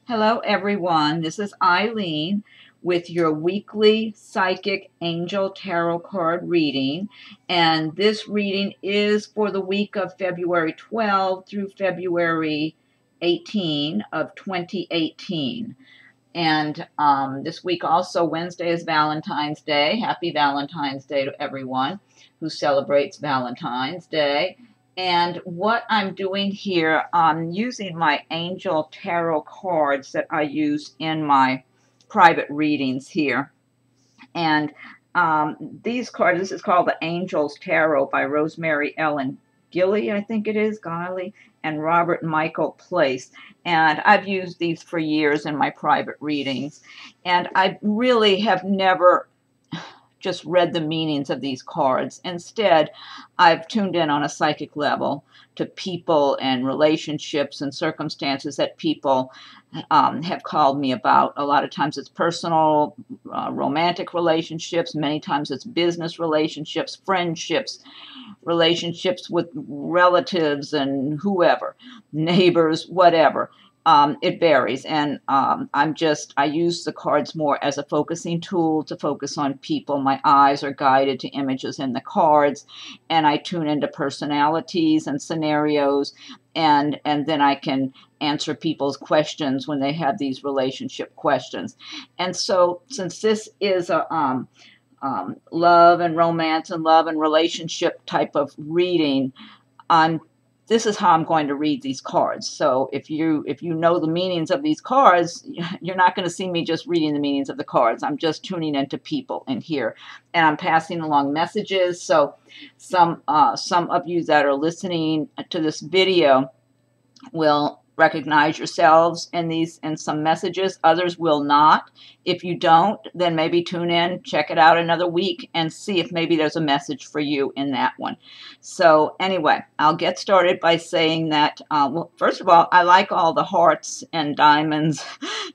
Hello, everyone. This is Eileen with your weekly Psychic Angel Tarot card reading. And this reading is for the week of February 12 through February 18 of 2018. And this week also, Wednesday is Valentine's Day. Happy Valentine's Day to everyone who celebrates Valentine's Day. And what I'm doing here, I'm using my Angel Tarot cards that I use in my private readings here. And these cards, this is called the Angel's Tarot by Rosemary Ellen Guiley, I think it is, Guiley, and Robert Michael Place. And I've used these for years in my private readings. And I really have never just read the meanings of these cards. Instead, I've tuned in on a psychic level to people and relationships and circumstances that people have called me about. A lot of times it's personal, romantic relationships. Many times it's business relationships, friendships, relationships with relatives and whoever, neighbors, whatever. It varies, and I use the cards more as a focusing tool to focus on people. My eyes are guided to images in the cards, and I tune into personalities and scenarios, and then I can answer people's questions when they have these relationship questions. And so, since this is a love and romance and love and relationship type of reading, this is how I'm going to read these cards. So if you know the meanings of these cards, you're not going to see me just reading the meanings of the cards. I'm just tuning into people in here, and I'm passing along messages. So some of you that are listening to this video will recognize yourselves in some messages. Others will not. If you don't, then maybe tune in, check it out another week, and see if maybe there's a message for you in that one. So anyway, I'll get started by saying that, well, first of all, I like all the hearts and diamonds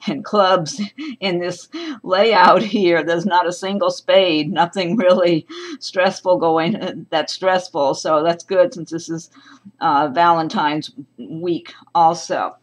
and clubs in this layout here. There's not a single spade, nothing really stressful going, that's stressful. So that's good, since this is Valentine's week also.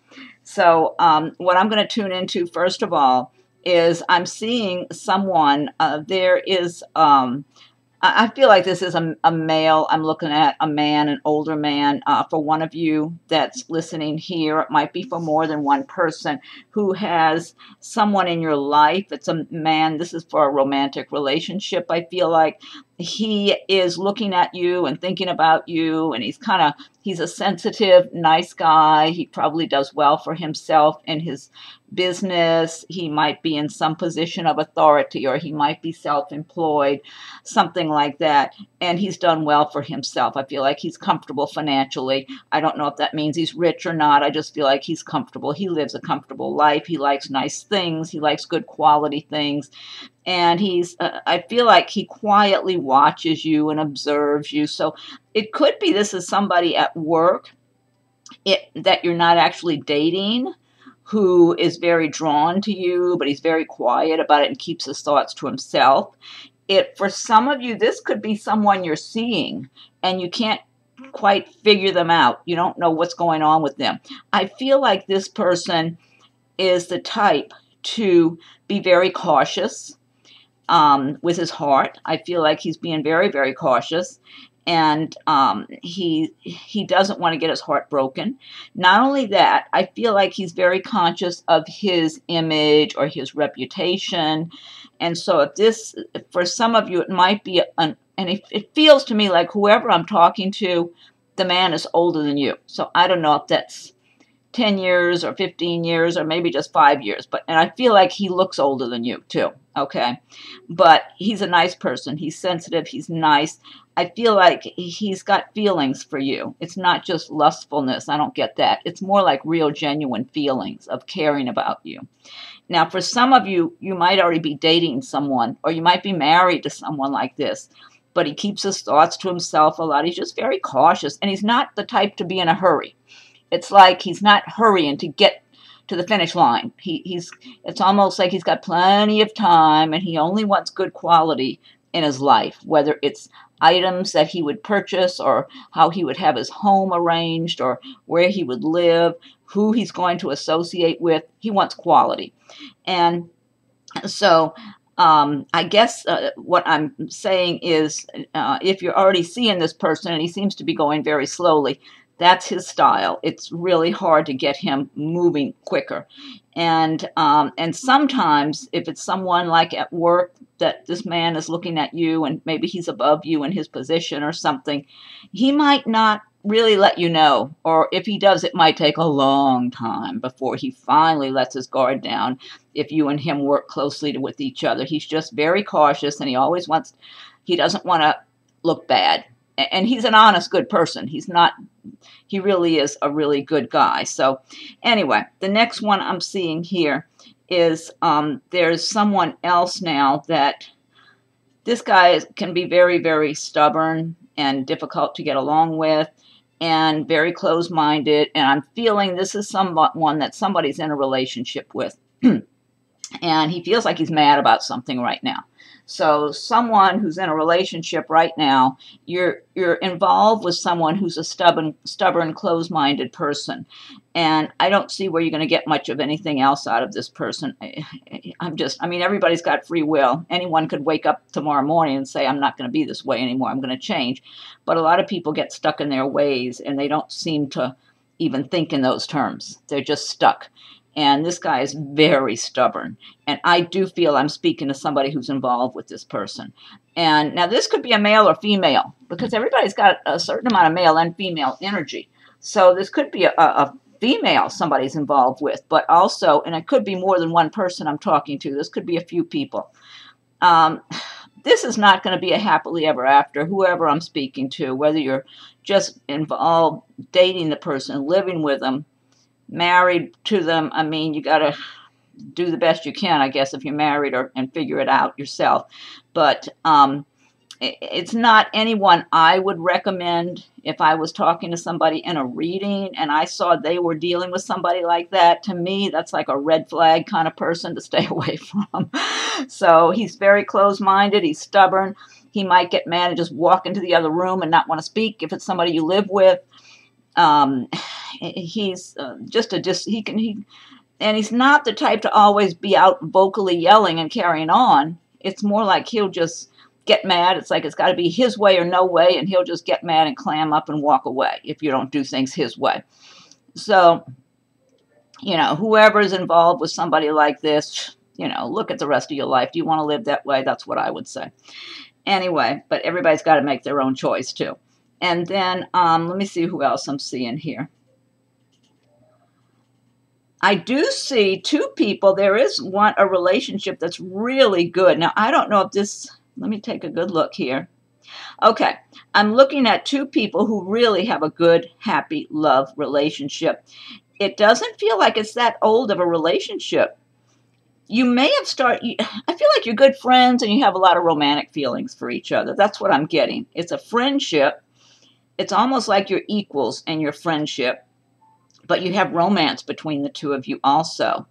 So what I'm going to tune into first of all is I'm seeing someone, there is, I feel like this is a male. I'm looking at a man, an older man. For one of you that's listening here, it might be for more than one person who has someone in your life. It's a man. This is for a romantic relationship. I feel like he is looking at you and thinking about you, and he's a sensitive, nice guy. He probably does well for himself in his business. He might be in some position of authority, or he might be self-employed, something like that. And he's done well for himself. I feel like he's comfortable financially. I don't know if that means he's rich or not. I just feel like he's comfortable. He lives a comfortable life. He likes nice things. He likes good quality things. And I feel like he quietly watches you and observes you. So it could be this is somebody at work that you're not actually dating, who is very drawn to you, but he's very quiet about it and keeps his thoughts to himself. For some of you, this could be someone you're seeing, and you can't quite figure them out. You don't know what's going on with them. I feel like this person is the type to be very cautious with his heart. I feel like he's being very, very cautious, and he doesn't want to get his heart broken. Not only that, I feel like he's very conscious of his image or his reputation. And so for some of you, it might be and it feels to me like whoever I'm talking to, the man is older than you. So I don't know if that's 10 years or 15 years or maybe just 5 years. And I feel like he looks older than you too. Okay. But he's a nice person. He's sensitive. He's nice. I feel like he's got feelings for you. It's not just lustfulness. I don't get that. It's more like real, genuine feelings of caring about you. Now, for some of you, you might already be dating someone, or you might be married to someone like this, but he keeps his thoughts to himself a lot. He's just very cautious, and he's not the type to be in a hurry. It's like he's not hurrying to get to the finish line. It's almost like he's got plenty of time, and he only wants good quality in his life, whether it's items that he would purchase, or how he would have his home arranged, or where he would live, who he's going to associate with. He wants quality. And so I guess what I'm saying is if you're already seeing this person and he seems to be going very slowly, that's his style. It's really hard to get him moving quicker. And sometimes if it's someone like at work that this man is looking at you and maybe he's above you in his position or something, he might not really let you know. Or if he does, it might take a long time before he finally lets his guard down if you and him work closely with each other. He's just very cautious, and he doesn't want to look bad. And he's an honest, good person. He really is a really good guy. So anyway, the next one I'm seeing here is there's someone else now that this guy can be very, very stubborn and difficult to get along with and very close-minded. And I'm feeling this is someone that somebody's in a relationship with. And he feels like he's mad about something right now. So someone who's in a relationship right now, you're involved with someone who's a stubborn, closed-minded person. And I don't see where you're going to get much of anything else out of this person. I mean, everybody's got free will. Anyone could wake up tomorrow morning and say, I'm not going to be this way anymore. I'm going to change. But a lot of people get stuck in their ways, and they don't seem to even think in those terms. They're just stuck. And this guy is very stubborn. And I do feel I'm speaking to somebody who's involved with this person. And now this could be a male or female, because everybody's got a certain amount of male and female energy. So this could be a female somebody's involved with, but also, and it could be more than one person I'm talking to. This could be a few people. This is not going to be a happily ever after, whoever I'm speaking to, whether you're just involved dating the person, living with them, married to them. I mean, you got to do the best you can, I guess, if you're married, and figure it out yourself. But it's not anyone I would recommend if I was talking to somebody in a reading and I saw they were dealing with somebody like that. To me, that's like a red flag kind of person to stay away from. So he's very closed-minded. He's stubborn. He might get mad and just walk into the other room and not want to speak if it's somebody you live with. He's and he's not the type to always be out vocally yelling and carrying on. It's more like he'll just get mad. It's like it's got to be his way or no way, and he'll just get mad and clam up and walk away if you don't do things his way. So, whoever's involved with somebody like this, look at the rest of your life. Do you want to live that way? That's what I would say. Anyway, but everybody's got to make their own choice too. And then let me see who else I'm seeing here. I do see two people. There is a relationship that's really good. Now, I don't know if this, let me take a good look here. Okay, I'm looking at two people who really have a good, happy, love relationship. It doesn't feel like it's that old of a relationship. You may have I feel like you're good friends and you have a lot of romantic feelings for each other. That's what I'm getting. It's a friendship. It's almost like you're equals in your friendship, but you have romance between the two of you also.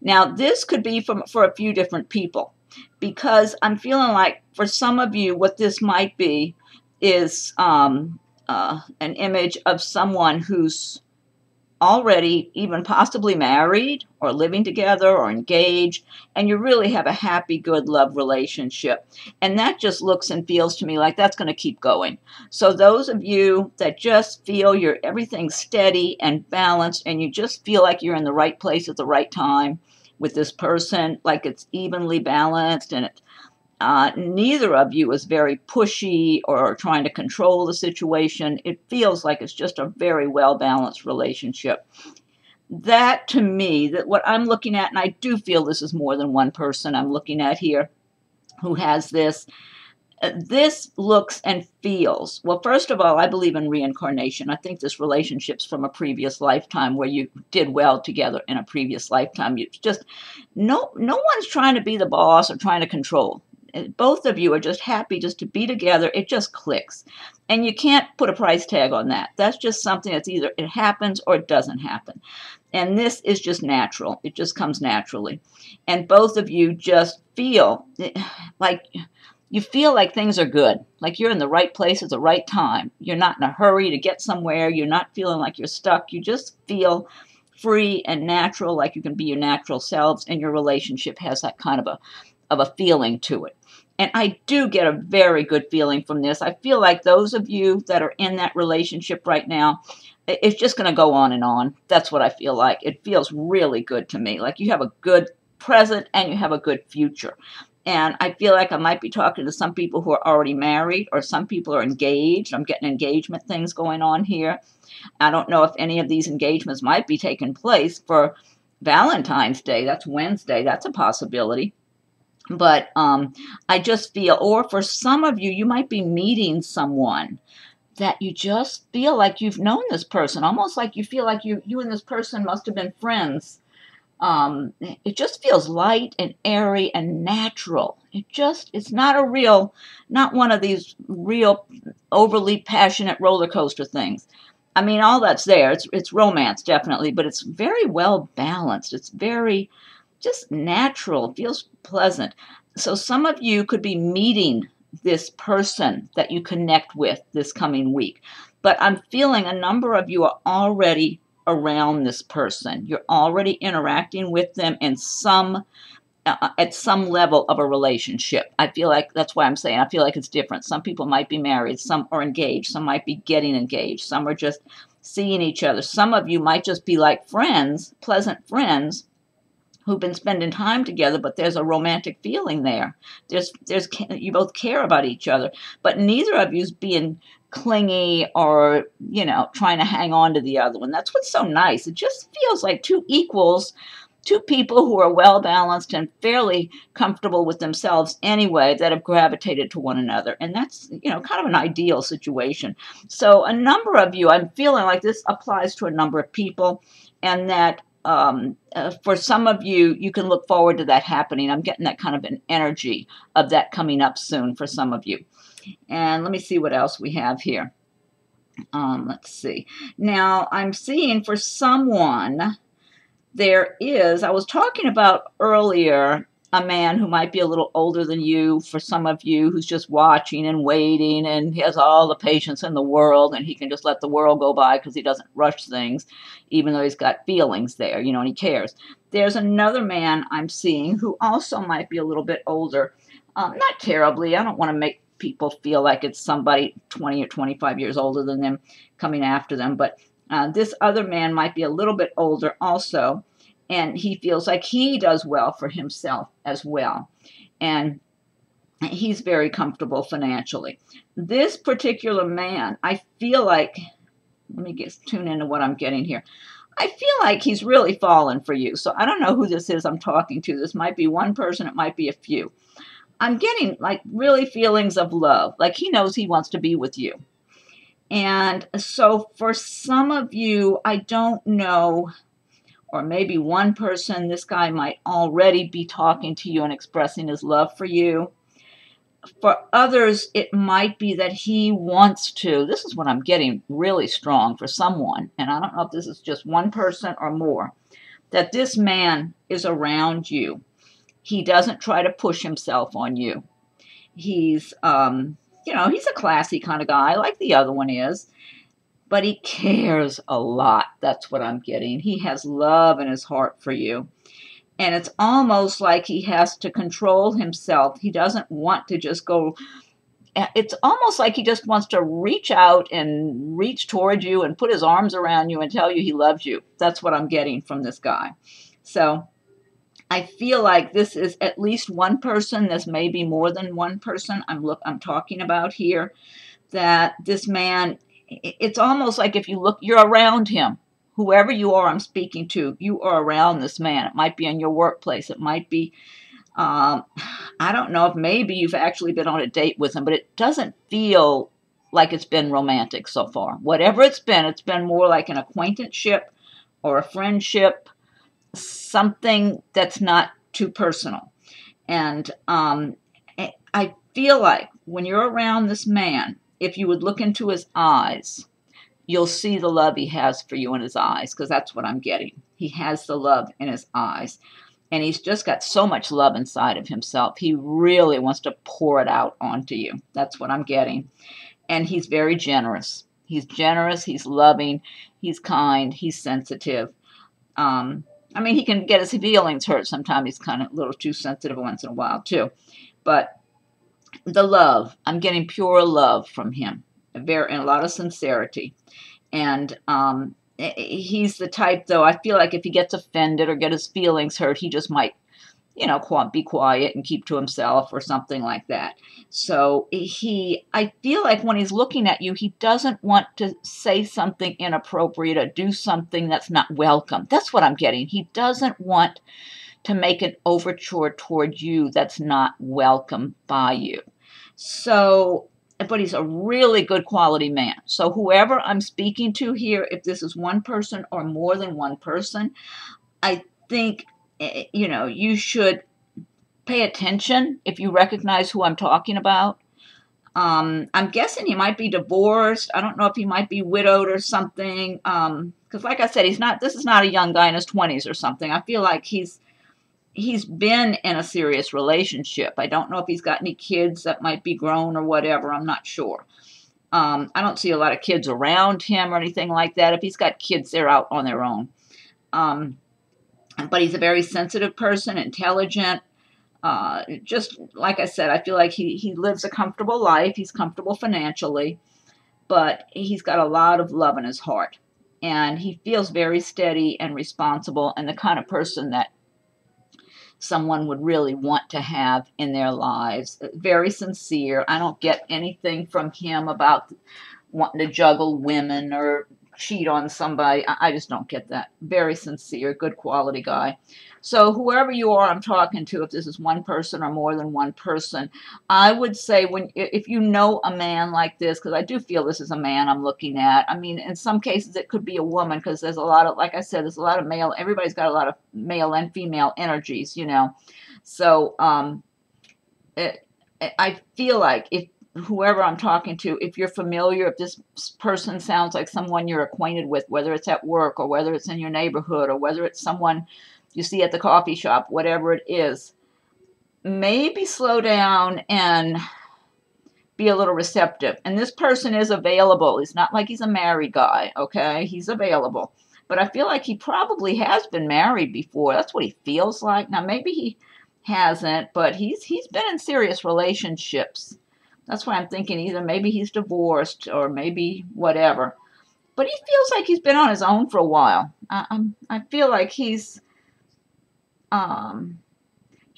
Now, this could be for a few different people, because I'm feeling like for some of you, what this might be is an image of someone who's already even possibly married or living together or engaged, and you really have a happy, good love relationship. And that just looks and feels to me like that's going to keep going. So those of you that just feel everything's steady and balanced, and you just feel like you're in the right place at the right time with this person, like it's evenly balanced, and neither of you is very pushy or trying to control the situation. It feels like it's just a very well-balanced relationship. That, to me, that what I'm looking at, and I do feel this is more than one person I'm looking at here who has this. This looks and feels, well, first of all, I believe in reincarnation. I think this relationship's from a previous lifetime where you did well together in a previous lifetime. You just, no one's trying to be the boss or trying to control. Both of you are just happy just to be together. It just clicks. And you can't put a price tag on that. That's just something that's either it happens or it doesn't happen. And this is just natural. It just comes naturally. And both of you just feel like you feel like things are good, like you're in the right place at the right time. You're not in a hurry to get somewhere. You're not feeling like you're stuck. You just feel free and natural, like you can be your natural selves, and your relationship has that kind of a feeling to it. And I do get a very good feeling from this. I feel like those of you that are in that relationship right now, it's just going to go on and on. That's what I feel like. It feels really good to me. Like you have a good present and you have a good future. And I feel like I might be talking to some people who are already married, or some people are engaged. I'm getting engagement things going on here. I don't know if any of these engagements might be taking place for Valentine's Day. That's Wednesday. That's a possibility. But I just feel, or for some of you, you might be meeting someone that you just feel like you've known this person, almost like you feel like you and this person must have been friends. It just feels light and airy and natural. It's not not one of these real overly passionate roller coaster things. I mean, all that's there. It's romance, definitely, but it's very well balanced. It's very just natural. It feels pleasant. So some of you could be meeting this person that you connect with this coming week. But I'm feeling a number of you are already around this person. You're already interacting with them in at some level of a relationship. I feel like that's why I'm saying I feel like it's different. Some people might be married, some are engaged, some might be getting engaged, some are just seeing each other. Some of you might just be like friends, pleasant friends who've been spending time together, but there's a romantic feeling there. You both care about each other, but neither of you's being clingy or, trying to hang on to the other one. That's what's so nice. It just feels like two equals, two people who are well balanced and fairly comfortable with themselves anyway, that have gravitated to one another. And that's, kind of an ideal situation. So a number of you, I'm feeling like this applies to a number of people, and that for some of you, you can look forward to that happening. I'm getting that kind of an energy of that coming up soon for some of you. And let me see what else we have here. Let's see. Now, I'm seeing for someone, I was talking about earlier, a man who might be a little older than you, for some of you, who's just watching and waiting, and he has all the patience in the world, and he can just let the world go by because he doesn't rush things, even though he's got feelings there, and he cares. There's another man I'm seeing who also might be a little bit older. Not terribly. I don't want to make people feel like it's somebody 20 or 25 years older than them coming after them, but this other man might be a little bit older also, and he feels like he does well for himself as well, and he's very comfortable financially. This particular man, I feel like, let me tune into what I'm getting here. I feel like he's really fallen for you. So I don't know who this is I'm talking to. This might be one person, it might be a few. I'm getting like really feelings of love, like he knows he wants to be with you. And so for some of you, I don't know, or maybe one person, this guy might already be talking to you and expressing his love for you. For others, it might be that he wants to. This is what I'm getting really strong for someone, and I don't know if this is just one person or more, that this man is around you. He doesn't try to push himself on you. He's, he's a classy kind of guy, like the other one is, but he cares a lot. That's what I'm getting. He has love in his heart for you. And it's almost like he has to control himself. He doesn't want to just go. It's almost like he just wants to reach out and reach toward you and put his arms around you and tell you he loves you. That's what I'm getting from this guy. So I feel like this is at least one person. This may be more than one person I'm talking about here. That this man, it's almost like if you look, you're around him. Whoever you are I'm speaking to, you are around this man. It might be in your workplace. It might be, I don't know if maybe you've actually been on a date with him, but it doesn't feel like it's been romantic so far. Whatever it's been more like an acquaintanceship or a friendship, something that's not too personal. And I feel like when you're around this man, if you would look into his eyes, you'll see the love he has for you in his eyes, because that's what I'm getting. He has the love in his eyes. And he's just got so much love inside of himself. He really wants to pour it out onto you. That's what I'm getting. And he's very generous. He's generous, he's loving, he's kind, he's sensitive. I mean, he can get his feelings hurt. Sometimes he's kind of a little too sensitive once in a while, too. But the love, I'm getting pure love from him, and a lot of sincerity. And he's the type, though, I feel like if he gets offended or get his feelings hurt, he just might, you know, be quiet and keep to himself or something like that. So I feel like when he's looking at you, he doesn't want to say something inappropriate or do something that's not welcome. That's what I'm getting. He doesn't want to make an overture toward you that's not welcome by you. So, but he's a really good quality man. So whoever I'm speaking to here, if this is one person or more than one person, I think, you know, you should pay attention if you recognize who I'm talking about. I'm guessing he might be divorced. I don't know if he might be widowed or something. Because like I said, this is not a young guy in his 20s or something. I feel like he's been in a serious relationship. I don't know if he's got any kids that might be grown or whatever. I'm not sure. I don't see a lot of kids around him or anything like that. If he's got kids, they're out on their own. But he's a very sensitive person, intelligent. Just like I said, I feel like he lives a comfortable life. He's comfortable financially, but he's got a lot of love in his heart. And he feels very steady and responsible and the kind of person that someone would really want to have in their lives. Very sincere. I don't get anything from him about wanting to juggle women or cheat on somebody. I just don't get that. Very sincere, good quality guy. So whoever you are I'm talking to, if this is one person or more than one person, I would say if you know a man like this, because I do feel this is a man I'm looking at. I mean, in some cases it could be a woman, because there's a lot of, like I said, there's a lot of male. Everybody's got a lot of male and female energies, you know. So I feel like if whoever I'm talking to, if you're familiar, if this person sounds like someone you're acquainted with, whether it's at work or whether it's in your neighborhood or whether it's someone you see at the coffee shop, whatever it is, maybe slow down and be a little receptive. And this person is available. It's not like he's a married guy, okay? He's available. But I feel like he probably has been married before. That's what he feels like. Now, maybe he hasn't, but he's been in serious relationships. That's why I'm thinking either maybe he's divorced or maybe whatever. But he feels like he's been on his own for a while. I feel like he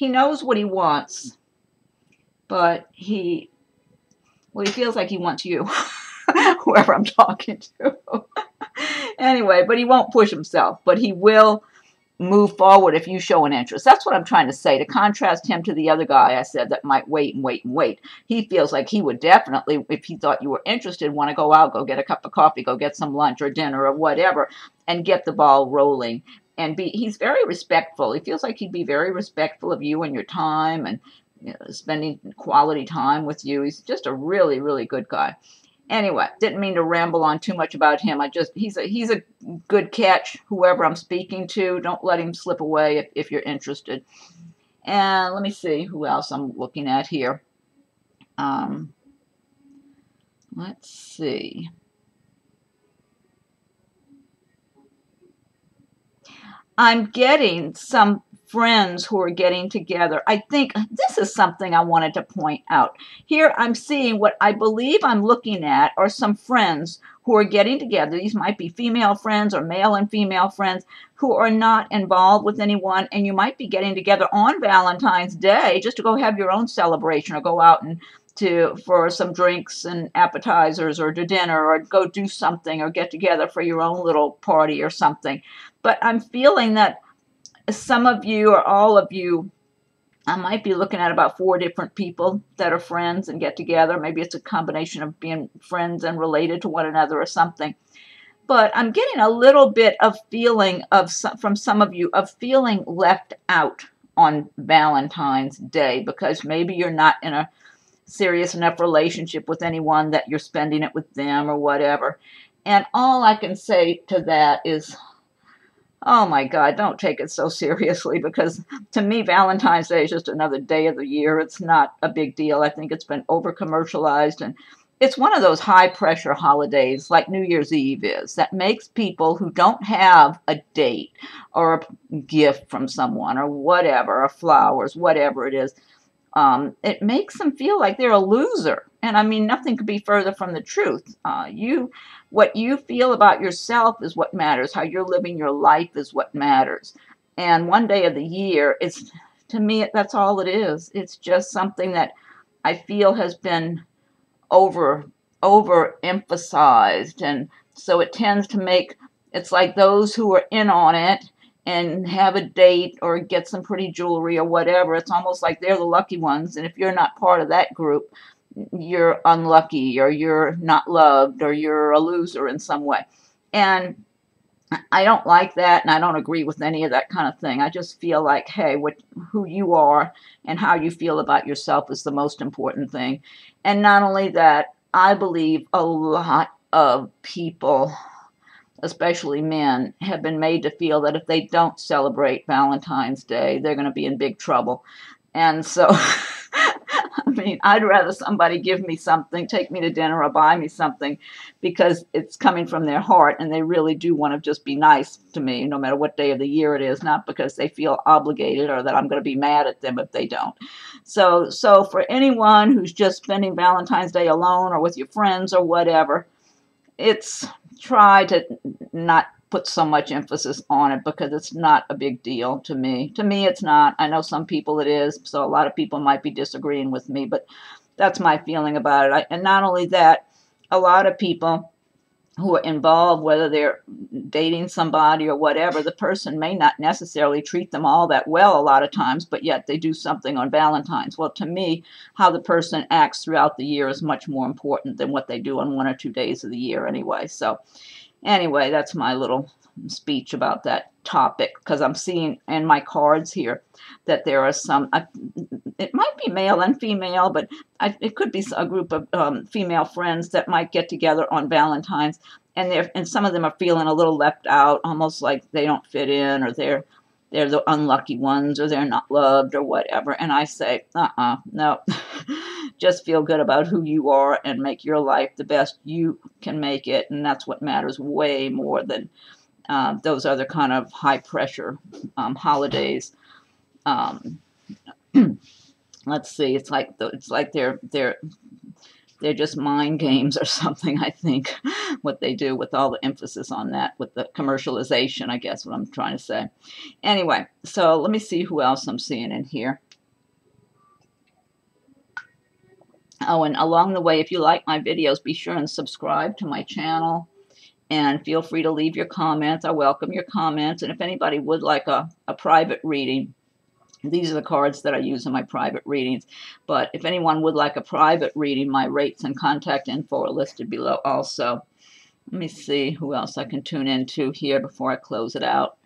knows what he wants, but he feels like he wants you, whoever I'm talking to. Anyway, but he won't push himself, but he will move forward if you show an interest. That's what I'm trying to say, to contrast him to the other guy I said that might wait and wait and wait. He feels like he would definitely, if he thought you were interested, want to go out, go get a cup of coffee, go get some lunch or dinner or whatever, and get the ball rolling. And he's very respectful. He feels like he'd be very respectful of you and your time and, you know, spending quality time with you. He's just a really, really good guy. Anyway, didn't mean to ramble on too much about him. He's a good catch, whoever I'm speaking to. Don't let him slip away if you're interested. And let me see who else I'm looking at here. Let's see. I'm getting some friends who are getting together. I think this is something I wanted to point out. Here I'm seeing what I believe I'm looking at are some friends who are getting together. These might be female friends or male and female friends who are not involved with anyone, and you might be getting together on Valentine's Day just to go have your own celebration or go out and for some drinks and appetizers or to dinner or go do something or get together for your own little party or something. But I'm feeling that some of you or all of you, I might be looking at about 4 different people that are friends and get together. Maybe it's a combination of being friends and related to one another or something. But I'm getting a little bit of feeling from some of you of feeling left out on Valentine's Day because maybe you're not in a serious enough relationship with anyone that you're spending it with them or whatever. And all I can say to that is, Oh my God, don't take it so seriously, because to me, Valentine's Day is just another day of the year. It's not a big deal. I think it's been over commercialized, and it's one of those high pressure holidays like New Year's Eve is that makes people who don't have a date or a gift from someone or whatever, or flowers, whatever it is, it makes them feel like they're a loser. And I mean, nothing could be further from the truth. What you feel about yourself is what matters. How you're living your life is what matters. And one day of the year, it's, to me, that's all it is. It's just something that I feel has been over overemphasized, and so it tends to make, it's like those who are in on it and have a date or get some pretty jewelry or whatever, it's almost like they're the lucky ones, and if you're not part of that group, you're unlucky, or you're not loved, or you're a loser in some way. And I don't like that, and I don't agree with any of that kind of thing. I just feel like, hey, who you are and how you feel about yourself is the most important thing. And not only that, I believe a lot of people, especially men, have been made to feel that if they don't celebrate Valentine's Day, they're going to be in big trouble. And so, I mean, I'd rather somebody give me something, take me to dinner or buy me something, because it's coming from their heart and they really do want to just be nice to me, no matter what day of the year it is, not because they feel obligated or that I'm going to be mad at them if they don't. So for anyone who's just spending Valentine's Day alone or with your friends or whatever, it's, try to not put so much emphasis on it, because it's not a big deal to me. To me, it's not. I know some people it is, so a lot of people might be disagreeing with me, but that's my feeling about it. And not only that, a lot of people who are involved, whether they're dating somebody or whatever, the person may not necessarily treat them all that well a lot of times, but yet they do something on Valentine's. Well, to me, how the person acts throughout the year is much more important than what they do on 1 or 2 days of the year anyway. So anyway, that's my little speech about that topic, because I'm seeing in my cards here that there are some, it might be male and female, but it could be a group of female friends that might get together on Valentine's, and some of them are feeling a little left out, almost like they don't fit in, or they're the unlucky ones, or they're not loved, or whatever. And I say, no, just feel good about who you are and make your life the best you can make it, and that's what matters way more than those other kind of high pressure holidays. Let's see, it's like they're just mind games or something, I think, what they do with all the emphasis on that, with the commercialization, I guess what I'm trying to say. Anyway, so let me see who else I'm seeing in here. Oh, and along the way, if you like my videos, be sure and subscribe to my channel. And feel free to leave your comments. I welcome your comments. And if anybody would like a private reading, these are the cards that I use in my private readings. But if anyone would like a private reading, my rates and contact info are listed below also. Let me see who else I can tune into here before I close it out.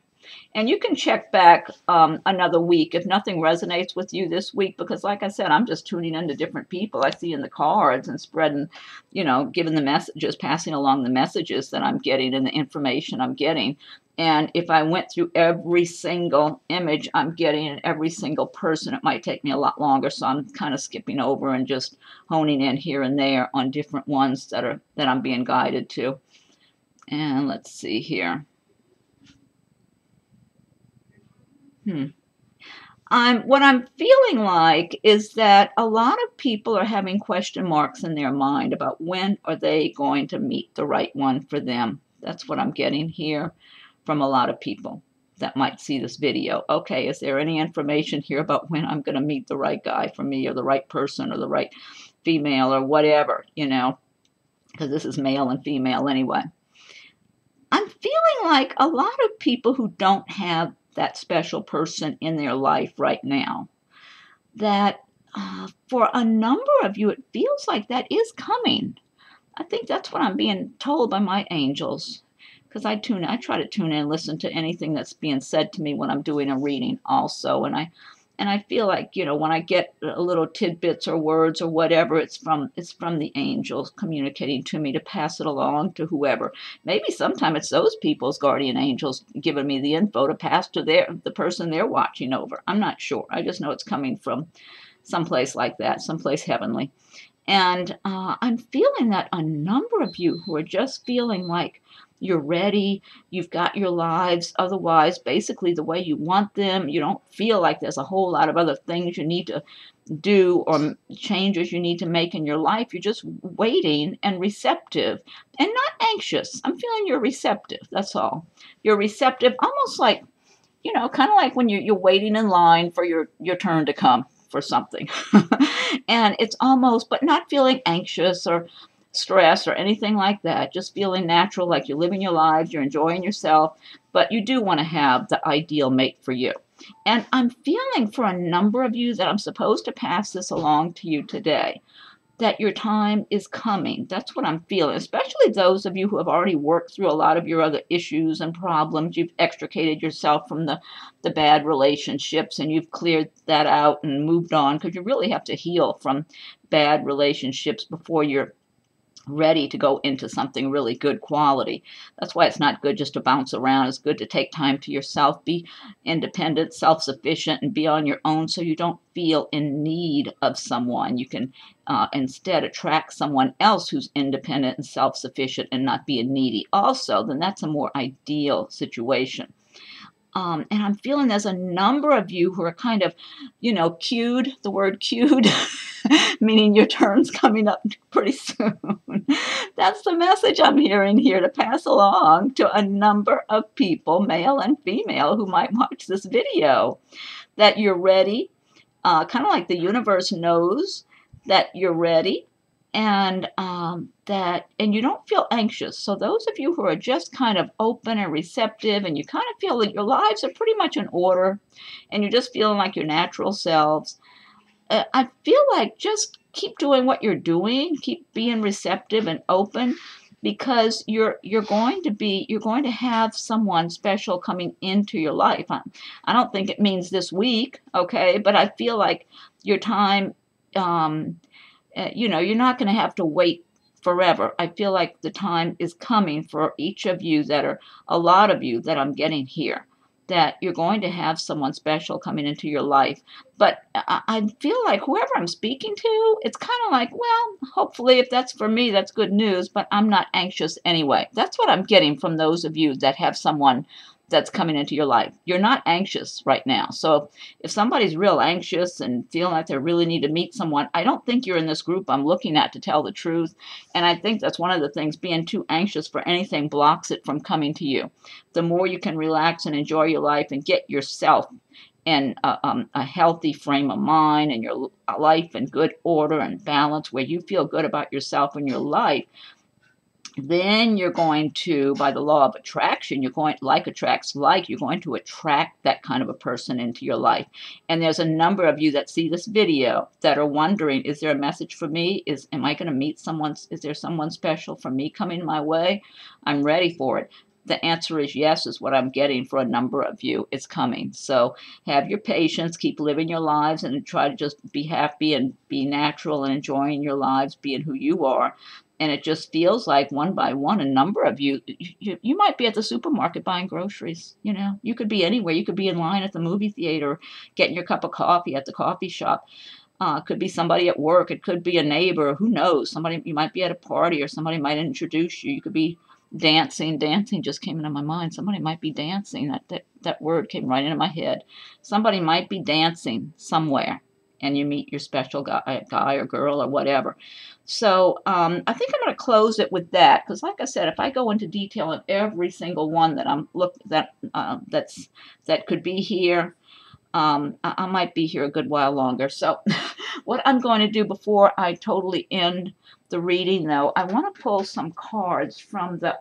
And you can check back another week if nothing resonates with you this week, because like I said, I'm just tuning into different people I see in the cards and spreading, giving the messages, passing along the messages that I'm getting and the information I'm getting. And if I went through every single image I'm getting and every single person, it might take me a lot longer. So I'm kind of skipping over and just honing in here and there on different ones that I'm being guided to. And let's see here. What I'm feeling like is that a lot of people are having question marks in their mind about when are they going to meet the right one for them. That's what I'm getting here from a lot of people that might see this video. Okay, is there any information here about when I'm going to meet the right guy for me, or the right person, or the right female, or whatever, because this is male and female anyway. I'm feeling like a lot of people who don't have that special person in their life right now, that for a number of you, it feels like that is coming. I think that's what I'm being told by my angels, because I try to tune in and listen to anything that's being said to me when I'm doing a reading also, and And I feel like, you know, when I get a little tidbits or words or whatever, it's from the angels communicating to me to pass it along to whoever. Maybe sometime it's those people's guardian angels giving me the info to pass to the person they're watching over. I'm not sure. I just know it's coming from someplace like that, someplace heavenly. And I'm feeling that a number of you who are just feeling like you're ready, you've got your lives otherwise basically the way you want them, you don't feel like there's a whole lot of other things you need to do or changes you need to make in your life. You're just waiting and receptive and not anxious. I'm feeling you're receptive. That's all. You're receptive, almost like, you know, kind of like when you're waiting in line for your turn to come for something. And it's almost, but not feeling anxious or stress or anything like that, just feeling natural, like you're living your lives, you're enjoying yourself, but you do want to have the ideal mate for you. And I'm feeling for a number of you that I'm supposed to pass this along to you today, that your time is coming. That's what I'm feeling, especially those of you who have already worked through a lot of your other issues and problems. You've extricated yourself from the bad relationships and you've cleared that out and moved on, because you really have to heal from bad relationships before you're ready to go into something really good quality. That's why it's not good just to bounce around. It's good to take time to yourself, be independent, self-sufficient, and be on your own so you don't feel in need of someone. You can instead attract someone else who's independent and self-sufficient and not being needy also. Then that's a more ideal situation. And I'm feeling there's a number of you who are kind of, you know, queued, the word queued, meaning your turn's coming up pretty soon. That's the message I'm hearing here to pass along to a number of people, male and female, who might watch this video, that you're ready, kind of like the universe knows that you're ready, and and you don't feel anxious. So those of you who are just kind of open and receptive, and you kind of feel that your lives are pretty much in order, and you're just feeling like your natural selves, I feel like just keep doing what you're doing, keep being receptive and open, because you're going to have someone special coming into your life. I don't think it means this week, okay, but I feel like your time, you know, you're not going to have to wait forever. I feel like the time is coming for each of you, that are a lot of you that I'm getting here, that you're going to have someone special coming into your life. But I feel like whoever I'm speaking to, it's kind of like, well, hopefully if that's for me, that's good news, but I'm not anxious anyway. That's what I'm getting from those of you that have someone that's coming into your life. You're not anxious right now. So if somebody's real anxious and feeling like they really need to meet someone, I don't think you're in this group I'm looking at, to tell the truth. And I think that's one of the things, being too anxious for anything blocks it from coming to you. The more you can relax and enjoy your life and get yourself in a healthy frame of mind and your life in good order and balance, where you feel good about yourself and your life, then you're going to, by the law of attraction, you're going, like attracts like, you're going to attract that kind of a person into your life. And there's a number of you that see this video that are wondering, is there a message for me? Am I going to meet someone? Is there someone special for me coming my way? I'm ready for it. The answer is yes, is what I'm getting for a number of you. It's coming. So have your patience, keep living your lives, and try to just be happy and be natural and enjoying your lives, being who you are. And it just feels like one by one, a number of you might be at the supermarket buying groceries. You know, you could be anywhere. You could be in line at the movie theater, getting your cup of coffee at the coffee shop. It could be somebody at work. It could be a neighbor. Who knows? Somebody, you might be at a party, or somebody might introduce you. You could be dancing. Dancing just came into my mind. Somebody might be dancing. That word came right into my head. Somebody might be dancing somewhere, and you meet your special guy or girl or whatever. So I think I'm going to close it with that, because, like I said, if I go into detail on every single one that that could be here, I might be here a good while longer. So what I'm going to do before I totally end the reading, though, I want to pull some cards from the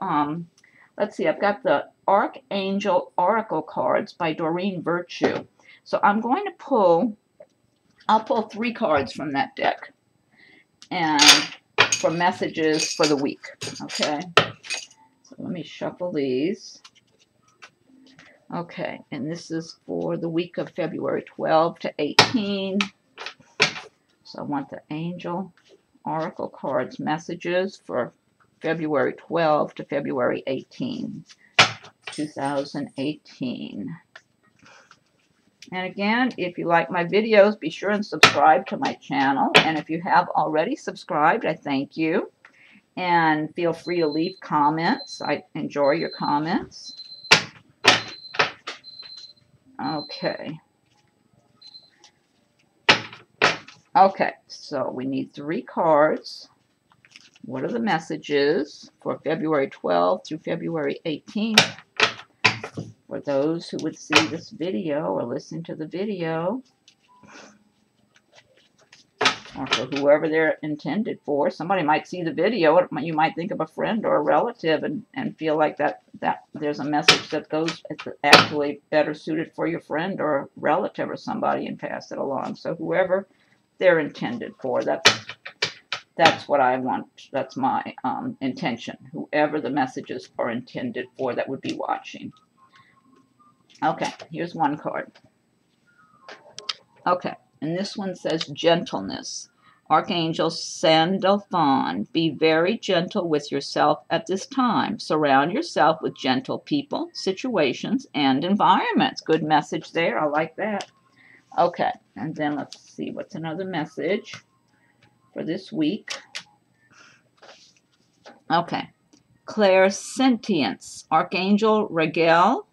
let's see, I've got the Archangel Oracle cards by Doreen Virtue. So I'm going to I'll pull 3 cards from that deck, and for messages for the week. Okay, so let me shuffle these. Okay, and this is for the week of February 12 to 18. So I want the Angel Oracle cards messages for February 12 to February 18, 2018. And again, if you like my videos, be sure and subscribe to my channel. And if you have already subscribed, I thank you. And feel free to leave comments. I enjoy your comments. Okay. Okay, so we need 3 cards. What are the messages for February 12th through February 18th? For those who would see this video or listen to the video, or for whoever they're intended for. Somebody might see the video, you might think of a friend or a relative and feel like that there's a message that goes, it's actually better suited for your friend or relative or somebody, and pass it along. So whoever they're intended for, that's what I want. That's my intention. Whoever the messages are intended for that would be watching. Okay, here's one card. Okay, and this one says gentleness. Archangel Sandalphon, be very gentle with yourself at this time. Surround yourself with gentle people, situations, and environments. Good message there. I like that. Okay, and then let's see what's another message for this week. Okay, clairsentience. Archangel Raguel,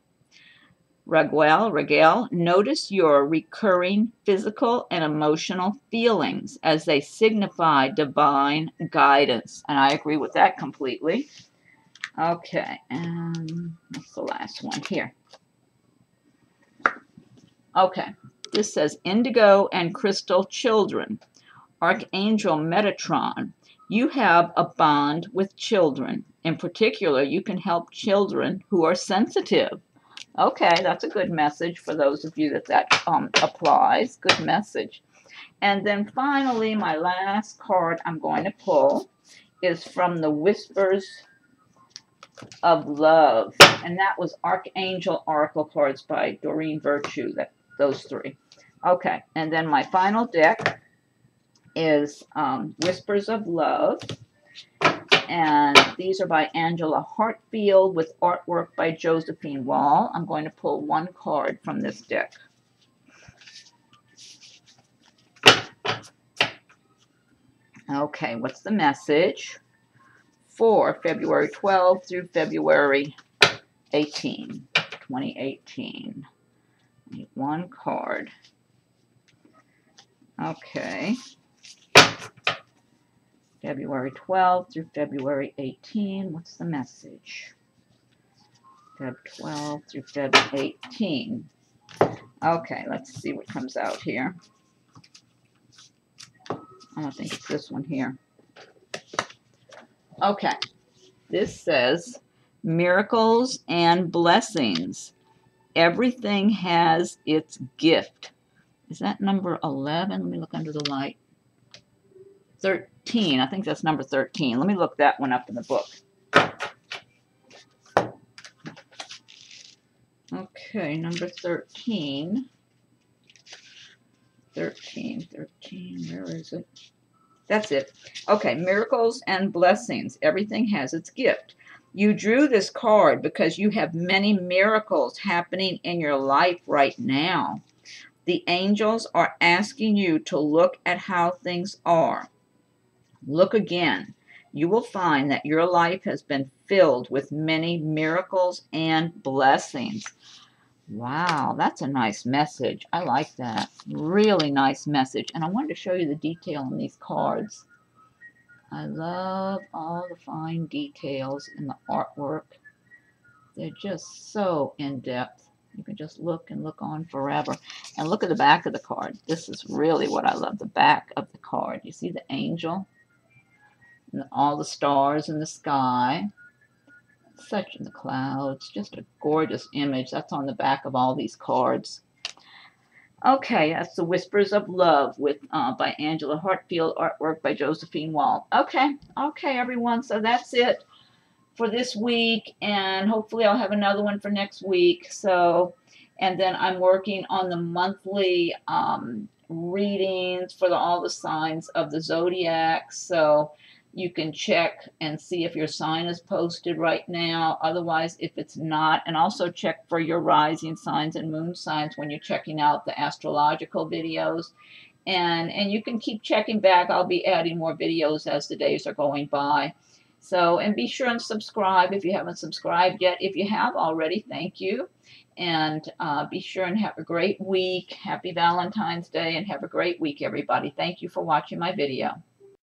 notice your recurring physical and emotional feelings as they signify divine guidance. And I agree with that completely. Okay, and what's the last one here? Okay, this says indigo and crystal children. Archangel Metatron, you have a bond with children. In particular, you can help children who are sensitive. Okay, that's a good message for those of you that applies. Good message. And then finally, my last card I'm going to pull is from the Whispers of Love. And that was Archangel Oracle cards by Doreen Virtue, those 3. Okay, and then my final deck is Whispers of Love. And these are by Angela Hartfield with artwork by Josephine Wall. I'm going to pull one card from this deck. Okay, what's the message for February 12 through February 18, 2018? I need one card. Okay. February 12 through February 18. What's the message? Feb 12 through Feb 18. Okay, let's see what comes out here. I don't think it's this one here. Okay, this says miracles and blessings. Everything has its gift. Is that number 11? Let me look under the light. 13. I think that's number 13. Let me look that one up in the book. Okay, number 13. 13, where is it? That's it. Okay, miracles and blessings. Everything has its gift. You drew this card because you have many miracles happening in your life right now. The angels are asking you to look at how things are. Look again. You will find that your life has been filled with many miracles and blessings. Wow, that's a nice message. I like that. Really nice message. And I wanted to show you the detail on these cards. I love all the fine details in the artwork. They're just so in-depth. You can just look and look on forever. And look at the back of the card. This is really what I love, the back of the card. You see the angel? And all the stars in the sky. Such in the clouds. Just a gorgeous image. That's on the back of all these cards. Okay, that's the Whispers of Love with by Angela Hartfield, artwork by Josephine Wall. Okay, everyone. So that's it for this week, and hopefully I'll have another one for next week. So, and then I'm working on the monthly readings for all the signs of the zodiac. So you can check and see if your sign is posted right now. Otherwise, if it's not, and also check for your rising signs and moon signs when you're checking out the astrological videos. And you can keep checking back. I'll be adding more videos as the days are going by. So, and be sure and subscribe if you haven't subscribed yet. If you have already, thank you. And be sure and have a great week. Happy Valentine's Day, and have a great week, everybody. Thank you for watching my video.